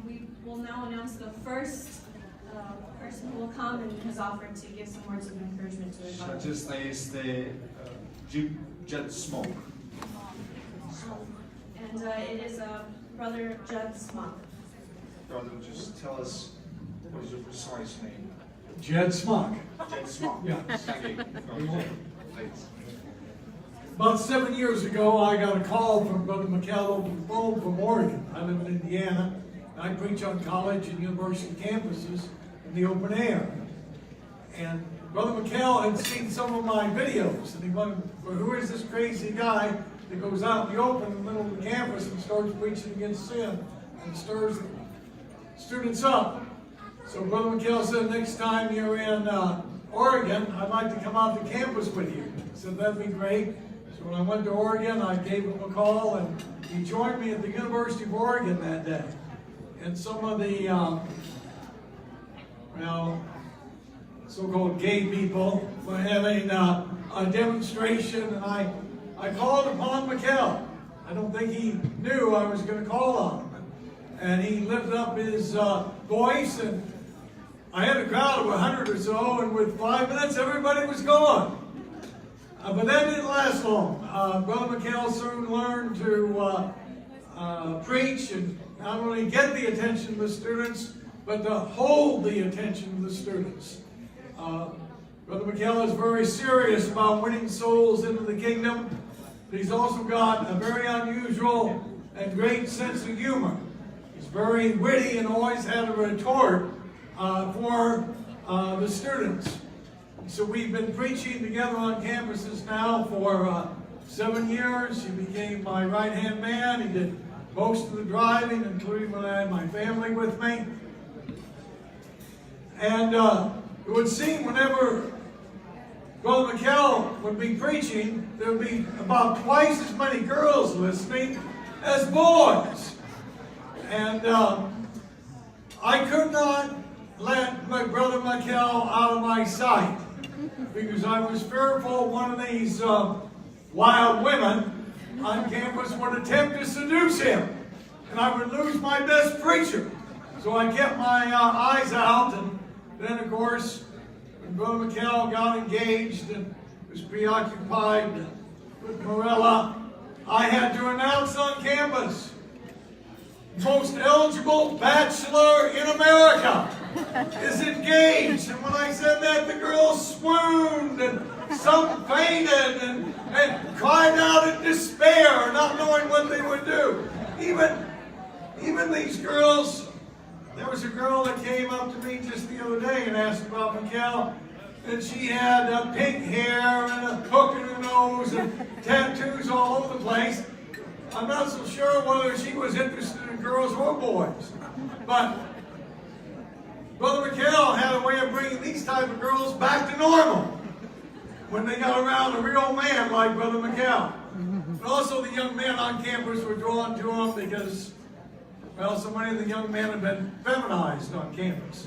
we will now announce the first person who will come and has offered to give some words of encouragement to the body. Acesta este Judd Smoke. And it is Brother Judd Smock. Brother, just tell us what is your precise name? Judd Smock. Judd Smoke. Yeah. Thank you. Please. About 7 years ago, I got a call from Brother Mikhail over the phone from Oregon. I live in Indiana, and I preach on college and university campuses in the open air. And Brother Mikhail had seen some of my videos, and he wondered, well, who is this crazy guy that goes out in the open in the middle of the campus and starts preaching against sin and stirs the students up? So Brother Mikhail said, next time you're in Oregon, I'd like to come out to campus with you. I said, that'd be great. So when I went to Oregon, I gave him a call, and he joined me at the University of Oregon that day. And some of the, so-called gay people were having a demonstration, and I called upon Mikhail. I don't think he knew I was going to call on him. And he lifted up his voice, and I had a crowd of 100 or so, and with 5 minutes, everybody was gone. But that didn't last long. Brother Mikhail soon learned to preach and not only get the attention of the students, but to hold the attention of the students. Brother Mikhail is very serious about winning souls into the kingdom, but he's also got a very unusual and great sense of humor. He's very witty and always had a retort for the students. So we've been preaching together on campuses now for 7 years. He became my right-hand man. He did most of the driving, including when I had my family with me. And it would seem whenever Brother Mikhail would be preaching, there would be about twice as many girls listening as boys. And I could not let my Brother Mikhail out of my sight, because I was fearful one of these wild women on campus would attempt to seduce him, and I would lose my best preacher. So I kept my eyes out, and then, of course, when Brother Mikhail got engaged and was preoccupied with Marilla, I had to announce on campus, most eligible bachelor in America is engaged. And when I said that, the girls swooned, and some fainted and cried out in despair, not knowing what they would do. Even these girls, there was a girl that came up to me just the other day and asked about Mikhail, and she had pink hair and a hook in her nose and tattoos all over the place. I'm not so sure whether she was interested in girls or boys, but Brother Mikhail had a way of bringing these type of girls back to normal when they got around a real man like Brother Mikhail. But also the young men on campus were drawn to him because, well, so many of the young men had been feminized on campus.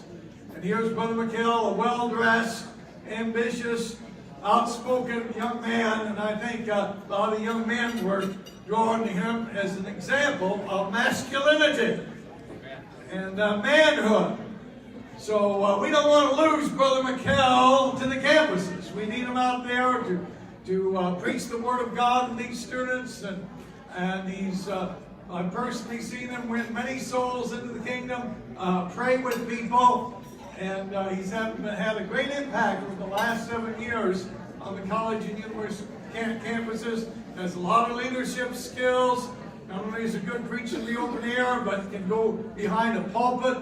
And here's Brother Mikhail, a well-dressed, ambitious, outspoken young man, and I think a lot of the young men were drawn to him as an example of masculinity and manhood. So we don't want to lose Brother Mikhail to the campuses. We need him out there to preach the Word of God to these students, and he's I've personally seen him win many souls into the kingdom, pray with people, and he's had a great impact over the last 7 years on the college and university campuses. Has a lot of leadership skills. Not only is a good preacher in the open air, but can go behind a pulpit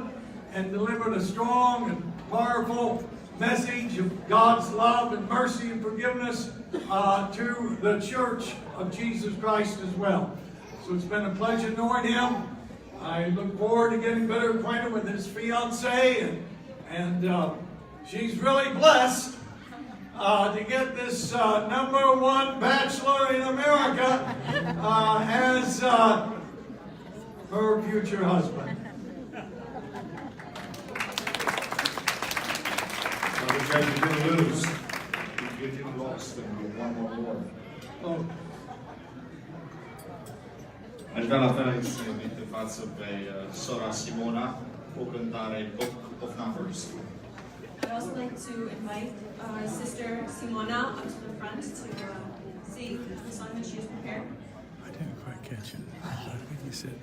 and deliver a strong and powerful message of God's love and mercy and forgiveness to the Church of Jesus Christ as well. So it's been a pleasure knowing him. I look forward to getting better acquainted with his fiancée, and she's really blessed to get this #1 bachelor in America as her future husband. You're going to lose. You're getting lost and get one more. Oh. Aș vrea la fel să invit în față pe sora Simona cu o cântare Book of Numbers. I'd also like to invite Sister Simona up to the front to sing the song that she has prepared. I didn't quite catch it. I think you said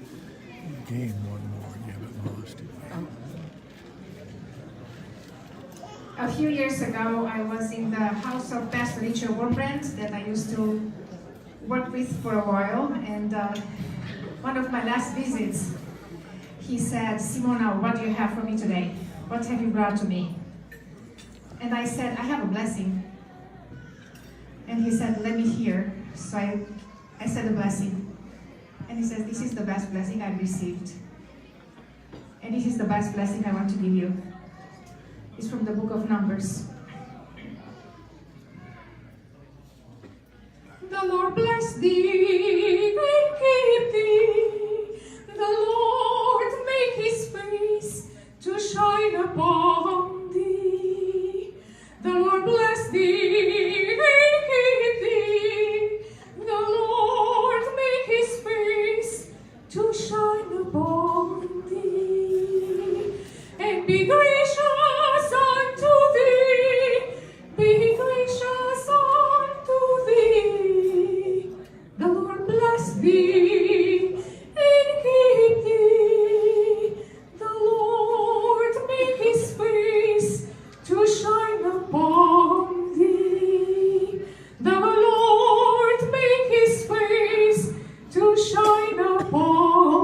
you gained one more and you haven't lost it. A few years ago, I was in the house of Pastor Richard Warbrand that I used to work with for a while, and one of my last visits, he said, "Simona, what do you have for me today? What have you brought to me?" And I said, "I have a blessing." And he said, "Let me hear." So I said a blessing. And he says, "This is the best blessing I've received. And this is the best blessing I want to give you." It's from the book of Numbers. The Lord bless thee and keep thee. The Lord make his face to shine upon thee. The Lord bless thee and keep thee. The Lord make his face to shine upon thee. And be gracious unto thee. Be gracious unto thee. The Lord bless thee and keep thee. The Lord make his face to shine upon thee. The Lord make his face to shine upon